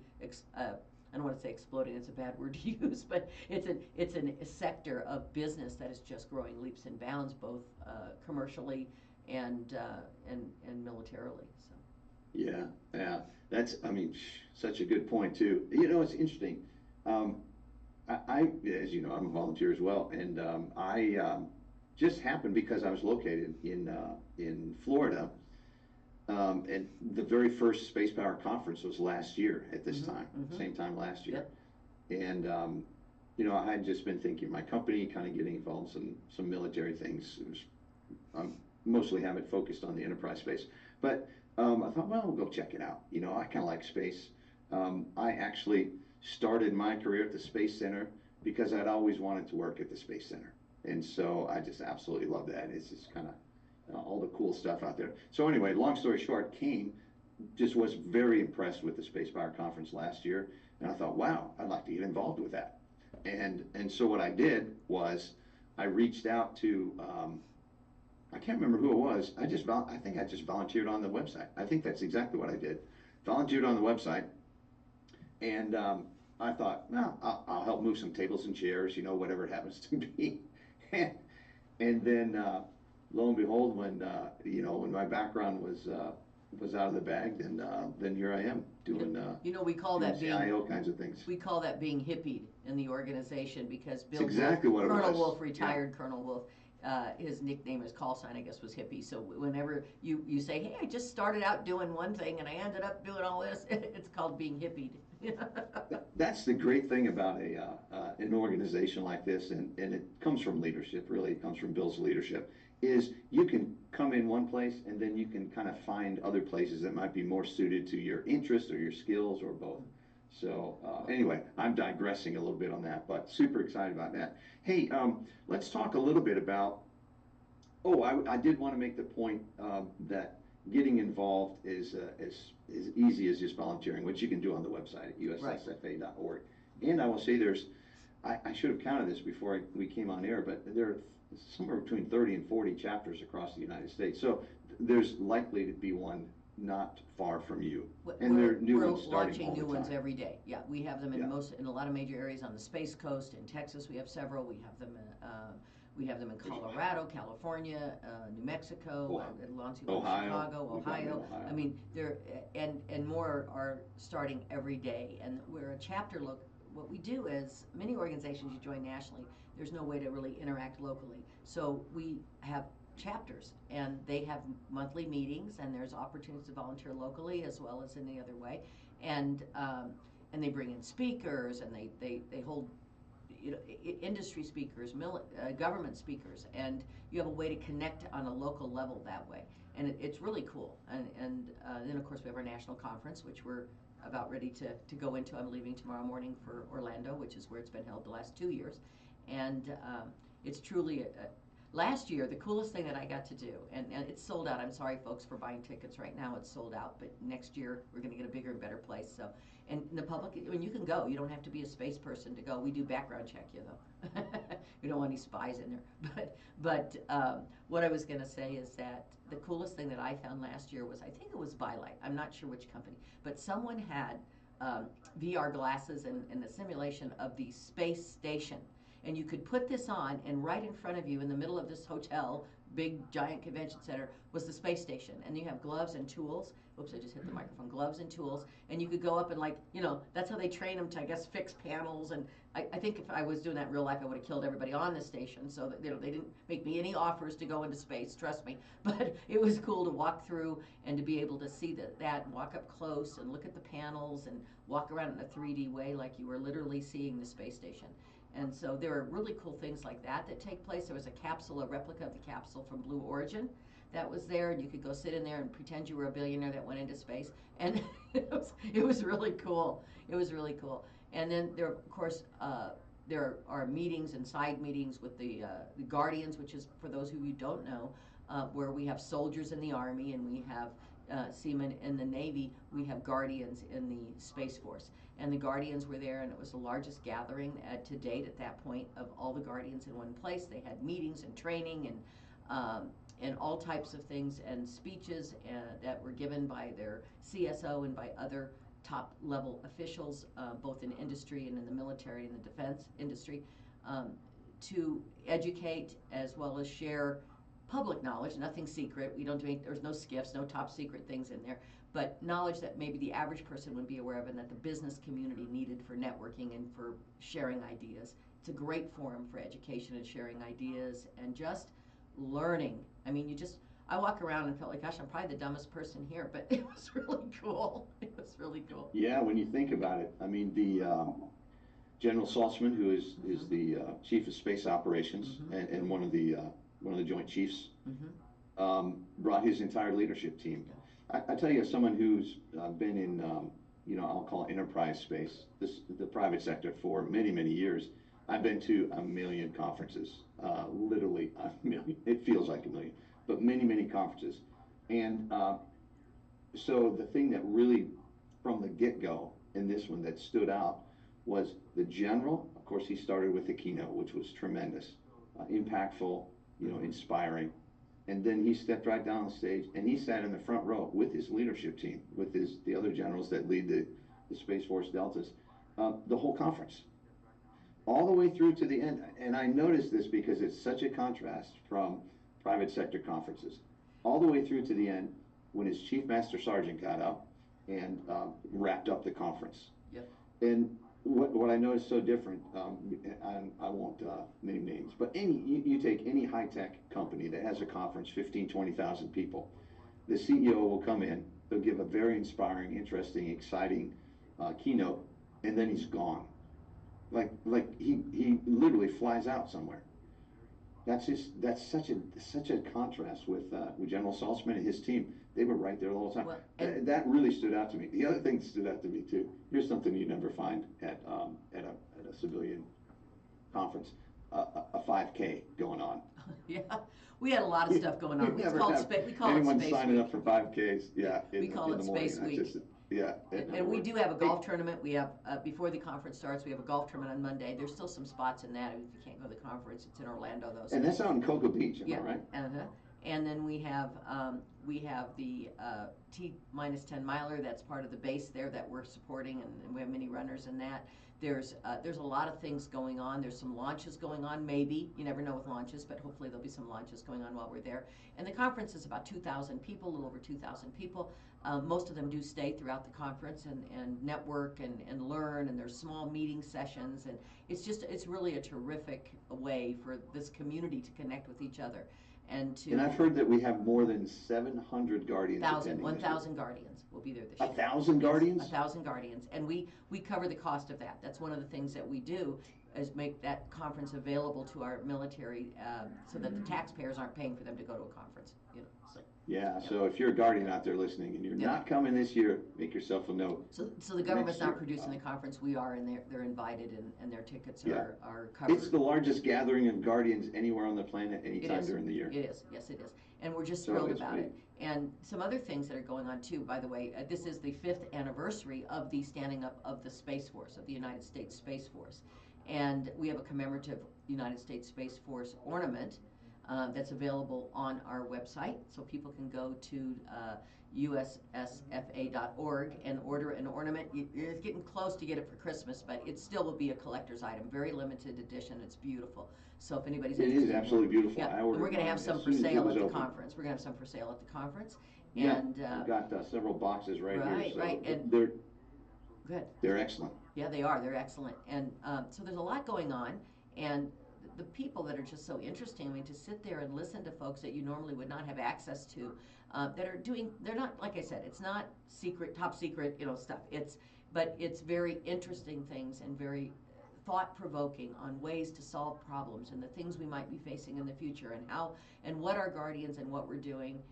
I don't want to say exploding, it's a bad word to use, but it's a sector of business that is just growing leaps and bounds, both commercially and militarily. So. Yeah, that's, I mean, such a good point too. You know, it's interesting. I as you know, I'm a volunteer as well, and I just happened because I was located in Florida, and the very first Space Power Conference was last year at this time, same time last year. Yep. And you know, I had just been thinking my company, kind of getting involved in some military things. It was, mostly have it focused on the enterprise space, but I thought, well, we'll go check it out. You know, I kind of like space. I actually started my career at the Space Center because I'd always wanted to work at the Space Center. And so I just absolutely love that. It's just kind of all the cool stuff out there. So anyway, long story short, just was very impressed with the Space Power Conference last year. And I thought, wow, I'd like to get involved with that. And so what I did was I reached out to, I can't remember who it was. I think I just volunteered on the website. I think that's exactly what I did. Volunteered on the website. And I thought, well, I'll help move some tables and chairs, you know, whatever it happens to be. And then, lo and behold, when my background was out of the bag, then here I am doing we call that being CIO kinds of things. We call that being hippied in the organization, because Colonel Wolf, retired Colonel Wolf, his nickname, his call sign, I guess, was hippie. So whenever you say, hey, I just started out doing one thing and I ended up doing all this, it's called being hippied. That's the great thing about an organization like this, and it comes from leadership, really. It comes from Bill's leadership, is you can come in one place and then you can kind of find other places that might be more suited to your interests or your skills or both. So anyway, I'm digressing a little bit on that, but super excited about that. Hey, let's talk a little bit about, I did want to make the point that getting involved is as easy as just volunteering, which you can do on the website at ussfa.org. And I will say I should have counted this before we came on air, but there are somewhere between 30 and 40 chapters across the United States. So there's likely to be one not far from you. And We're, there are new we're ones starting launching all the new ones time. every day. Yeah, we have them in Yeah. in a lot of major areas on the Space Coast. In Texas, we have several. We have them in Colorado, California, New Mexico, launching in Ohio. Chicago, We've got them in Ohio. Ohio. I mean, and more are starting every day. And we're a chapter look. What we do is many organizations you join nationally, there's no way to really interact locally. So we have chapters, and they have monthly meetings, and there's opportunities to volunteer locally as well as any other way, and they bring in speakers, and they hold, you know, industry speakers, government speakers, and you have a way to connect on a local level that way, and it's really cool. And then of course we have our national conference, which we're about ready to go into. I'm leaving tomorrow morning for Orlando, which is where it's been held the last 2 years, and it's truly last year, the coolest thing that I got to do, and it's sold out. I'm sorry, folks, for buying tickets right now. It's sold out, but next year we're going to get a bigger and better place. So, and the public, I mean, you can go. You don't have to be a space person to go. We do background check you, though. We don't want any spies in there. But what I was going to say is that the coolest thing that I found last year was, I think it was Bylight. I'm not sure which company, but someone had VR glasses and the simulation of the space station. And you could put this on, and right in front of you in the middle of this hotel, big giant convention center, was the space station. And you have gloves and tools. Oops, I just hit the microphone. Gloves and tools. And you could go up and, like, you know, that's how they train them to, I guess, fix panels. And I think if I was doing that in real life, I would have killed everybody on the station. So that, you know, they didn't make me any offers to go into space, trust me. But it was cool to walk through and to be able to see that and walk up close and look at the panels and walk around in a 3D way like you were literally seeing the space station. And so there are really cool things like that take place. There was a replica of the capsule from Blue Origin that was there, and you could go sit in there and pretend you were a billionaire that went into space. And it was really cool. It was really cool. And then there, of course, there are meetings and side meetings with the Guardians, which is, for those of you who don't know, where we have soldiers in the Army and we have seamen in the Navy. We have Guardians in the Space Force. And the Guardians were there, and it was the largest gathering to date at that point of all the Guardians in one place. They had meetings and training and all types of things and speeches that were given by their CSO and by other top level officials, both in industry and in the military and the defense industry, to educate as well as share public knowledge. Nothing secret. We don't do there's no skiffs, no top secret things in there, but knowledge that maybe the average person would be aware of and that the business community needed for networking and for sharing ideas. It's a great forum for education and sharing ideas and just learning. I mean, I walk around and felt like, gosh, I'm probably the dumbest person here, but it was really cool. It was really cool. Yeah, when you think about it, I mean, the General Saltzman, who is the chief of space operations and one of the Joint Chiefs, brought his entire leadership team. Yeah. I tell you, as someone who's been in, I'll call it enterprise space, the private sector for many, many years, I've been to a million conferences, literally a million. It feels like a million, but many, many conferences. And so the thing that really, from the get-go in this one that stood out was the general. Of course, he started with the keynote, which was tremendous, impactful, inspiring. And then he stepped right down the stage and he sat in the front row with his leadership team, with the other generals that lead the Space Force Deltas, the whole conference, all the way through to the end. And I noticed this because it's such a contrast from private sector conferences, all the way through to the end when his Chief Master Sergeant got up and wrapped up the conference. Yep. And what I noticed so different, I won't name names, but you take any high-tech company that has a conference, 15, 20,000 people, the CEO will come in, they'll give a very inspiring, interesting, exciting keynote, and then he's gone. Like he literally flies out somewhere. That's such a contrast with General Saltzman and his team. They were right there the whole time. Well, that really stood out to me. The other thing that stood out to me too. Here's something you never find at a civilian conference: a 5K going on. Yeah, we had a lot of stuff going on. We call it anyone Space signing Week. up for 5Ks. Yeah, we call it Space Week. Yeah, and we do have a golf tournament. We have before the conference starts. We have a golf tournament on Monday. There's still some spots in that if you can't go to the conference. It's in Orlando though. So and that's out in Cocoa Beach, am I right? And then we have the T-10 miler that's part of the base there that we're supporting, and we have mini runners in that. There's a lot of things going on. There's some launches going on, maybe. You never know with launches, but hopefully there'll be some launches going on while we're there. And the conference is about 2,000 people, a little over 2,000 people. Most of them do stay throughout the conference and network and learn, and there's small meeting sessions, and it's really a terrific way for this community to connect with each other. And I've heard that we have more than 700 guardians attending. 1,000 guardians will be there this year. 1,000 guardians? 1,000 guardians, and we cover the cost of that. That's one of the things that we do, is make that conference available to our military, so that the taxpayers aren't paying for them to go to a conference. So. Yeah, so if you're a guardian out there listening and you're not coming this year, make yourself a note. So the government's not producing the conference, we are, and they're invited, and their tickets are covered. It's the largest gathering of guardians anywhere on the planet anytime during the year. It is, yes it is. And we're just thrilled about it. And some other things that are going on too, by the way, this is the 5th anniversary of the standing up of the Space Force, of the United States Space Force. And we have a commemorative United States Space Force ornament that's available on our website, so people can go to ussfa.org and order an ornament. It's getting close to get it for Christmas, but it still will be a collector's item, very limited edition. It's beautiful. So if anybody's interested, it is absolutely beautiful. Yeah, and we're going to have some for sale at the conference. We're going to have some for sale at the conference. And I've got several boxes right here. So right, and they're excellent. Yeah, they are. They're excellent. And so there's a lot going on, and the people that are just so interesting, I mean, to sit there and listen to folks that you normally would not have access to, that are doing, they're not, like I said, it's not secret, top secret, stuff. But it's very interesting things and very thought-provoking on ways to solve problems and the things we might be facing in the future, and how and what our guardians and what we're doing.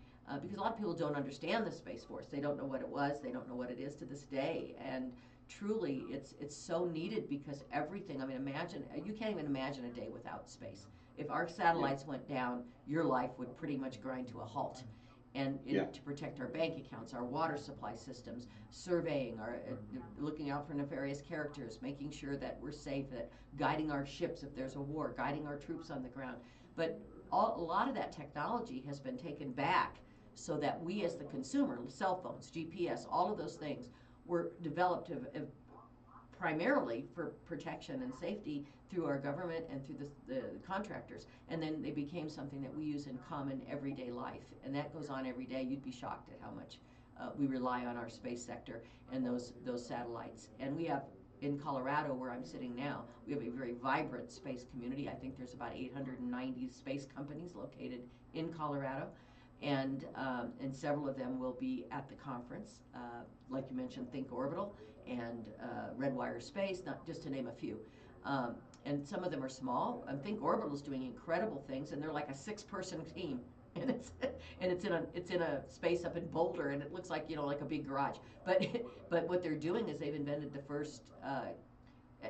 Because a lot of people don't understand the Space Force. They don't know what it was. They don't know what it is to this day. And truly, it's so needed, because everything, I mean, you can't even imagine a day without space. If our satellites went down, your life would pretty much grind to a halt. And to protect our bank accounts, our water supply systems, surveying, looking out for nefarious characters, making sure that we're safe, that guiding our ships if there's a war, guiding our troops on the ground. But a lot of that technology has been taken back, so that we as the consumer, cell phones, GPS, all of those things, were developed primarily for protection and safety through our government and through the contractors, and then they became something that we use in common everyday life, and that goes on every day. You'd be shocked at how much we rely on our space sector and those satellites. And we have, in Colorado, where I'm sitting now, we have a very vibrant space community. I think there's about 890 space companies located in Colorado. And several of them will be at the conference, like you mentioned, Think Orbital and Redwire Space, not just to name a few. And some of them are small. Think Orbital is doing incredible things, and they're like a 6-person team, and it's in a space up in Boulder, and it looks like like a big garage. But what they're doing is they've invented the first.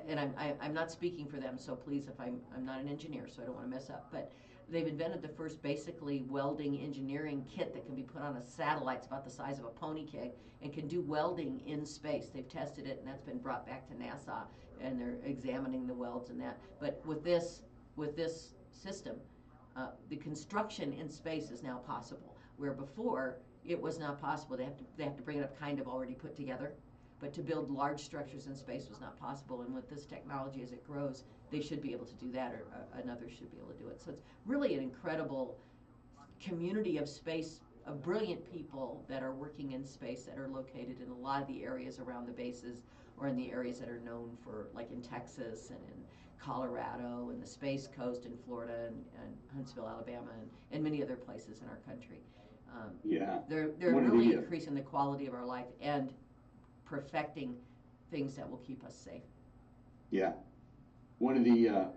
And I'm not speaking for them, so please, if I'm not an engineer, so I don't want to mess up, but they've invented the first basically welding engineering kit that can be put on a satellite. It's about the size of a pony keg and can do welding in space. They've tested it, and that's been brought back to NASA, and they're examining the welds and that. But with this system, the construction in space is now possible, where before it was not possible. They have to bring it up kind of already put together. But to build large structures in space was not possible, and with this technology as it grows, they should be able to do that, or another should be able to do it. So it's really an incredible community of space, of brilliant people that are working in space, that are located in a lot of the areas around the bases, or in the areas that are known for, like in Texas and in Colorado and the Space Coast in Florida and Huntsville, Alabama, and many other places in our country. They're really increasing the quality of our life and perfecting things that will keep us safe. Yeah. One of the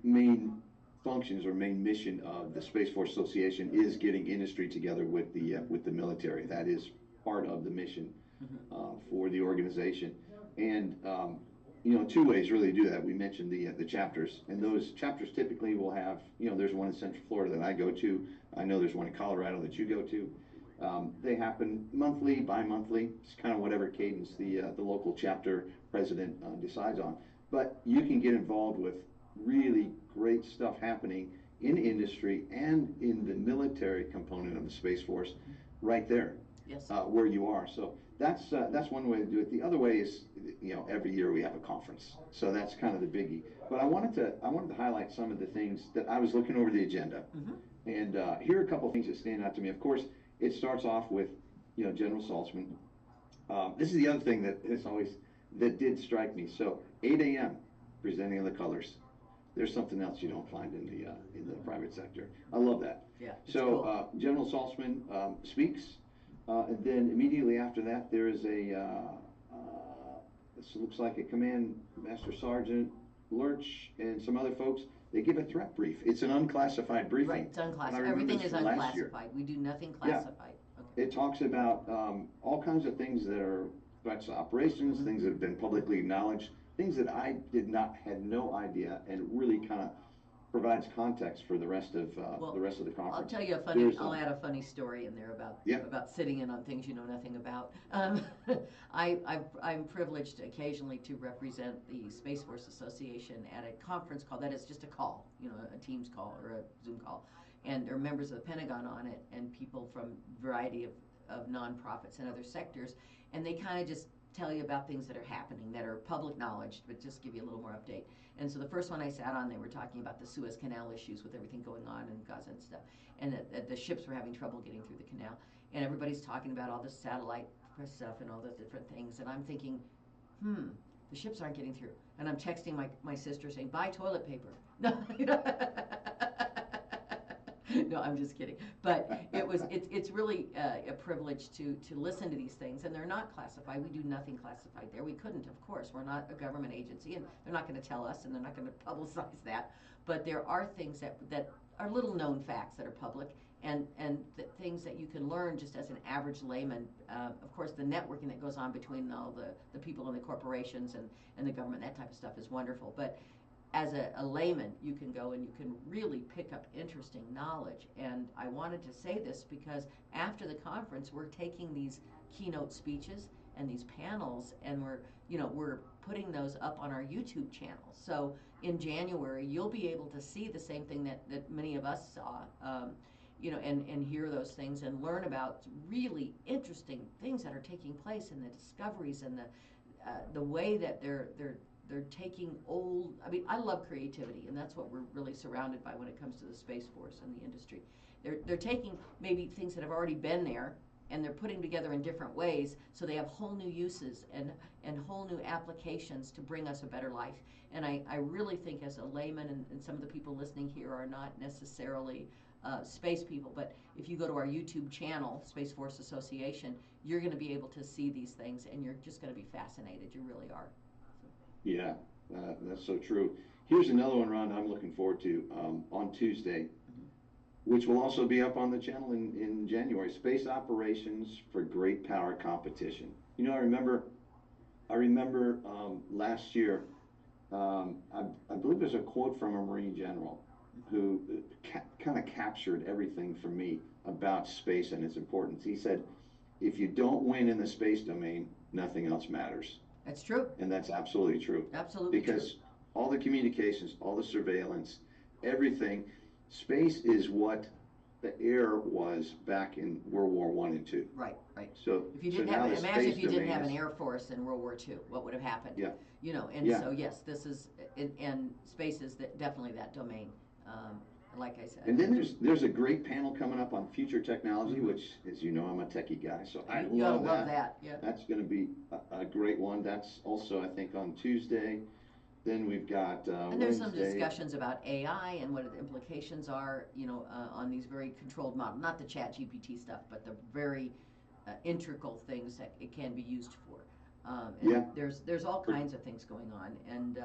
main functions or main mission of the Space Force Association is getting industry together with the military. That is part of the mission for the organization. And two ways really to do that. We mentioned the chapters, and those chapters typically will have, there's one in Central Florida that I go to. I know there's one in Colorado that you go to. They happen monthly, bi-monthly. It's kind of whatever cadence the local chapter president decides on. But you can get involved with really great stuff happening in industry and in the military component of the Space Force right there. Yes. Where you are. So that's one way to do it. The other way is, every year we have a conference. So that's kind of the biggie. But I wanted to highlight some of the things that I was looking over the agenda. And here are a couple of things that stand out to me. Of course, it starts off with, General Saltzman. This is the other thing that did strike me. So 8 a.m. presenting of the colors. There's something else you don't find in the private sector. I love that. Yeah. So cool. General Saltzman speaks. And then immediately after that, there is this looks like a Command Master Sergeant Lurch and some other folks. They give a threat brief. It's an unclassified briefing. Right, it's unclassified. Everything is unclassified. We do nothing classified. Yeah. Okay. It talks about all kinds of things that are threats to operations, things that have been publicly acknowledged, things that I had no idea, and it really kind of provides context for the rest of the conference. I'll tell you I'll add a funny story in there about sitting in on things you know nothing about. I'm privileged occasionally to represent the Space Force Association at a conference call that is just a call, a Teams call or a Zoom call, and there are members of the Pentagon on it and people from a variety of nonprofits and other sectors, and they kind of just tell you about things that are happening that are public knowledge, but just give you a little more update. And so the first one I sat on, they were talking about the Suez Canal issues with everything going on in Gaza and stuff, and that the ships were having trouble getting through the canal, and everybody's talking about all this satellite stuff and all the different things, and I'm thinking, the ships aren't getting through, and I'm texting my sister saying, buy toilet paper. No, I'm just kidding. But it's really a privilege to listen to these things, and they're not classified. We do nothing classified there. We couldn't, of course. We're not a government agency, and they're not going to tell us, and they're not going to publicize that. But there are things that are little known facts that are public, and things that you can learn just as an average layman. Of course, the networking that goes on between all the people in the corporations and the government, that type of stuff is wonderful. But as a layman, you can go and you can really pick up interesting knowledge. And I wanted to say this because after the conference, we're taking these keynote speeches and these panels, and we're putting those up on our YouTube channel. So in January, you'll be able to see the same thing that many of us saw, and hear those things and learn about really interesting things that are taking place, and the discoveries and the way that they're taking I love creativity, and that's what we're really surrounded by when it comes to the Space Force and the industry. They're taking maybe things that have already been there, and they're putting together in different ways, so they have whole new uses and whole new applications to bring us a better life. And I really think, as a layman, and some of the people listening here are not necessarily space people, but if you go to our YouTube channel, Space Force Association, you're going to be able to see these things, and you're just going to be fascinated. You really are. Yeah, that's so true. Here's another one, Ron, I'm looking forward to on Tuesday, which will also be up on the channel in January. Space Operations for Great Power Competition. I remember last year, I believe there's a quote from a Marine general who kind of captured everything for me about space and its importance. He said, if you don't win in the space domain, nothing else matters. That's true. And that's absolutely true. Absolutely because true. All the communications, all the surveillance, everything, space is what the air was back in World War I and II. Right. So if you didn't imagine if you didn't have an Air Force in World War II, what would have happened? Yeah. So yes, this is, and space is definitely that domain. Like I said. And then there's a great panel coming up on future technology, which, as you know, I'm a techie guy, so I love that. Yeah. That's going to be a great one. That's also, I think, on Tuesday. Then we've got and there's some Wednesday. Discussions about AI and what the implications are, on these very controlled models, not the Chat GPT stuff, but the very integral things that it can be used for. There's all kinds of things going on, and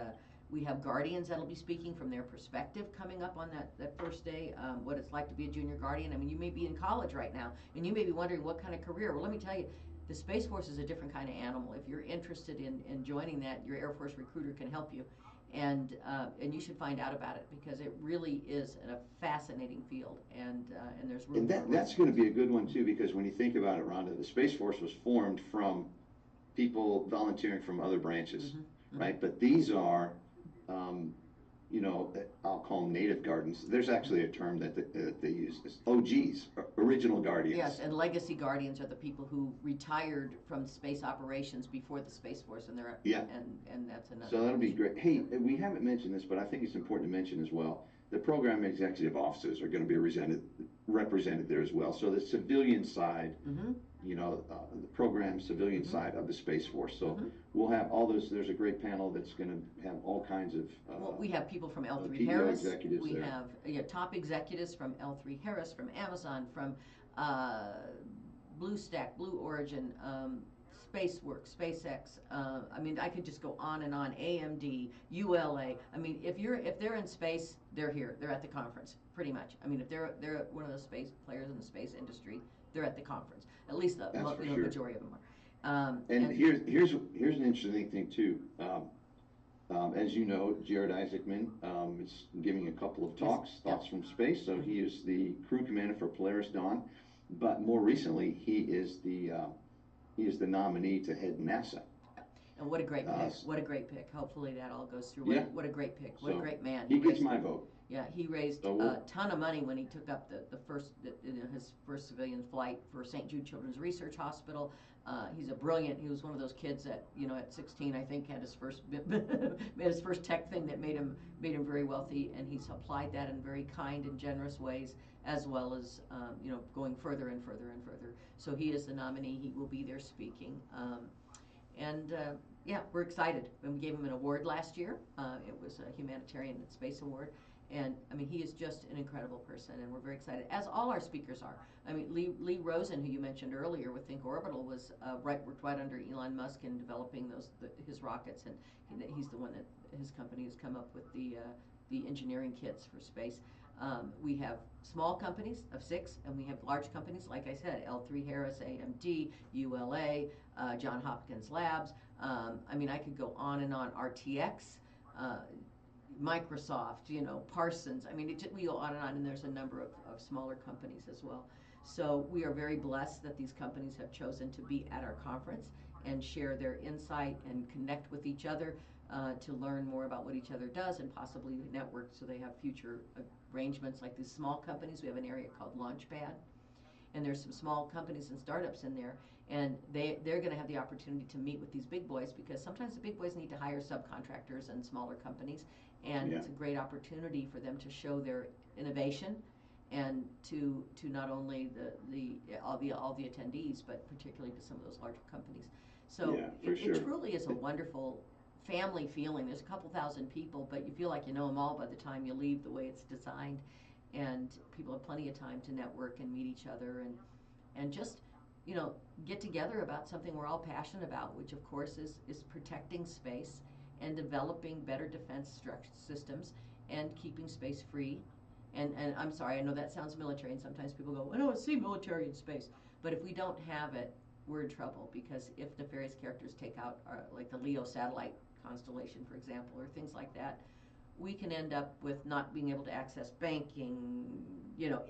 we have Guardians that'll be speaking from their perspective coming up on that first day, what it's like to be a junior Guardian. I mean, you may be in college right now, and you may be wondering what kind of career. Well, let me tell you, the Space Force is a different kind of animal. If you're interested in joining that, your Air Force recruiter can help you, and you should find out about it, because it really is a fascinating field, and there's room. And that's going to be a good one too, because when you think about it, Rhonda, the Space Force was formed from people volunteering from other branches, right? But these are you know, I'll call them native gardens. There's actually a term that they use, is OGs, original guardians. Yes, and legacy guardians are the people who retired from space operations before the Space Force, and they're Yeah. and that's another. So that'll be great. Hey, we haven't mentioned this, but I think it's important to mention as well. The program executive officers are going to be represented there as well. So the civilian side, Mm-hmm. you know, the program civilian Mm-hmm. side of the Space Force. So Mm-hmm. we'll have all those. There's a great panel that's going to have all kinds of. Well, we have people from L3 PEO Harris. executives We there. have top executives from L3 Harris, from Amazon, from BlueStack, Blue Origin, SpaceWorks, SpaceX. I mean, I could just go on and on. AMD, ULA. I mean, if they're in space, they're here. They're at the conference, pretty much. I mean, if they're one of the space players in the space industry, they're at the conference. At least the sure. majority of them are. And here's an interesting thing too. As you know, Jared Isaacman is giving a couple of talks, thoughts from space. So he is the crew commander for Polaris Dawn, but more recently he is the nominee to head NASA. And what a great pick! What a great pick! Hopefully that all goes through. What a great pick! What a great man! He gets my vote. Yeah, he raised a ton of money when he took up his first civilian flight for St. Jude Children's Research Hospital. He was one of those kids that, you know, at 16, I think, had his first his first tech thing that made him very wealthy, and he's applied that in very kind and generous ways, as well as you know, going further and further and further. So he is the nominee. He will be there speaking, yeah, we're excited. And we gave him an award last year. It was a Humanitarian Space Award. And I mean, he is just an incredible person, and we're very excited, as all our speakers are. I mean, Lee Rosen, who you mentioned earlier with Think Orbital, was worked right under Elon Musk in developing his rockets, and he's the one that his company has come up with the engineering kits for space. We have small companies of 6, and we have large companies, like I said, L3 Harris, AMD, ULA, Johns Hopkins Labs. I mean, I could go on and on. RTX. Microsoft, you know, Parsons. I mean, we go on, and there's a number of smaller companies as well. So we are very blessed that these companies have chosen to be at our conference and share their insight and connect with each other to learn more about what each other does, and possibly network so they have future arrangements. Like these small companies, we have an area called Launchpad, and there's some small companies and startups in there, and they're going to have the opportunity to meet with these big boys, because sometimes the big boys need to hire subcontractors and smaller companies, and it's a great opportunity for them to show their innovation, and to not only all the attendees, but particularly to some of those larger companies. So it truly is a wonderful family feeling. There's a couple thousand people, but you feel like you know them all by the time you leave, the way it's designed, and people have plenty of time to network and meet each other, and just, you know, get together about something we're all passionate about, which of course is protecting space and developing better defense systems and keeping space free. And I'm sorry, I know that sounds military, and sometimes people go, I don't see military in space. But if we don't have it, we're in trouble, because if nefarious characters take out like the Leo satellite constellation, for example, or things like that, we can end up with not being able to access banking, you know,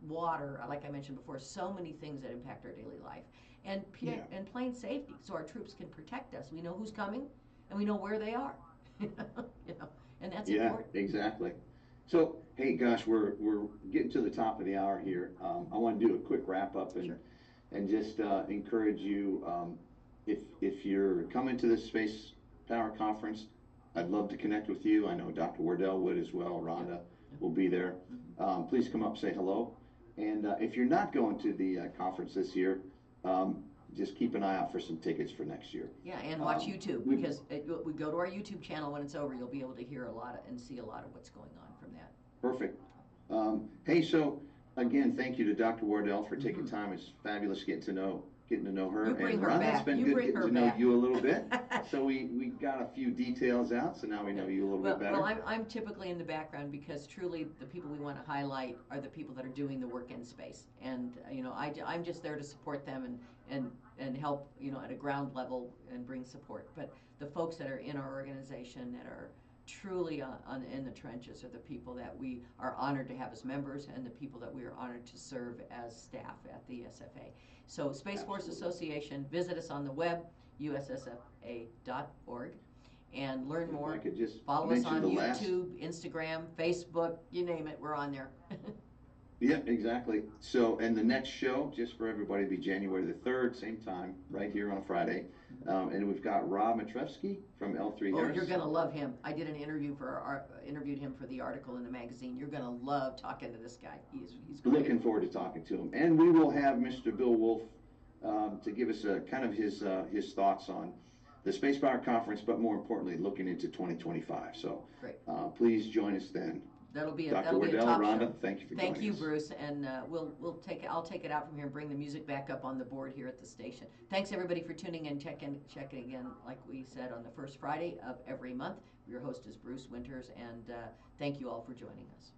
water, like I mentioned before, so many things that impact our daily life. And plain safety, so our troops can protect us. We know who's coming, and we know where they are. You know, and that's important. Yeah, exactly. So, hey, gosh, we're getting to the top of the hour here. I want to do a quick wrap up and just encourage you, if you're coming to this Space Power Conference, I'd love to connect with you. I know Dr. Wardell would as well. Rhonda will be there. Please come up, say hello. And if you're not going to the conference this year, just keep an eye out for some tickets for next year. Yeah, and watch YouTube, because we go to our YouTube channel when it's over. You'll be able to hear a lot and see a lot of what's going on from that. Perfect. Hey, so again, thank you to Dr. Wardell for taking time. It's fabulous getting to know her. You bring and her Rhonda, back. It's been good getting to know you a little bit. So we got a few details out, so now we know you a little bit better. Well, I'm typically in the background, because truly the people we want to highlight are the people that are doing the work in space, and you know, I'm just there to support them and help, you know, at a ground level and bring support. But the folks that are in our organization that are truly in the trenches are the people that we are honored to have as members, and the people that we are honored to serve as staff at the SFA. So Space Force Association, visit us on the web, ussfa.org, and learn If more. I could just Follow us mention on the last. YouTube, Instagram, Facebook, you name it, we're on there. Yeah, exactly. So, and the next show, just for everybody, will be January the 3rd, same time, right here on a Friday. And we've got Rob Matrevsky from L3 Oh, Harris. you're gonna love him. I did an interview interviewed him for the article in the magazine. You're gonna love talking to this guy. He's great. Looking forward to talking to him. And we will have Mr. Bill Wolf to give us a kind of his thoughts on the Space Power Conference, but more importantly, looking into 2025. So Great. Please join us then. That'll be a Dr. that'll be a Waddell, top Rhonda, show. thank you for Thank joining you, us. Bruce, and I'll take it out from here and bring the music back up on the board here at the station. Thanks everybody for tuning in, checking again, like we said, on the first Friday of every month. Your host is Bruce Winters, and thank you all for joining us.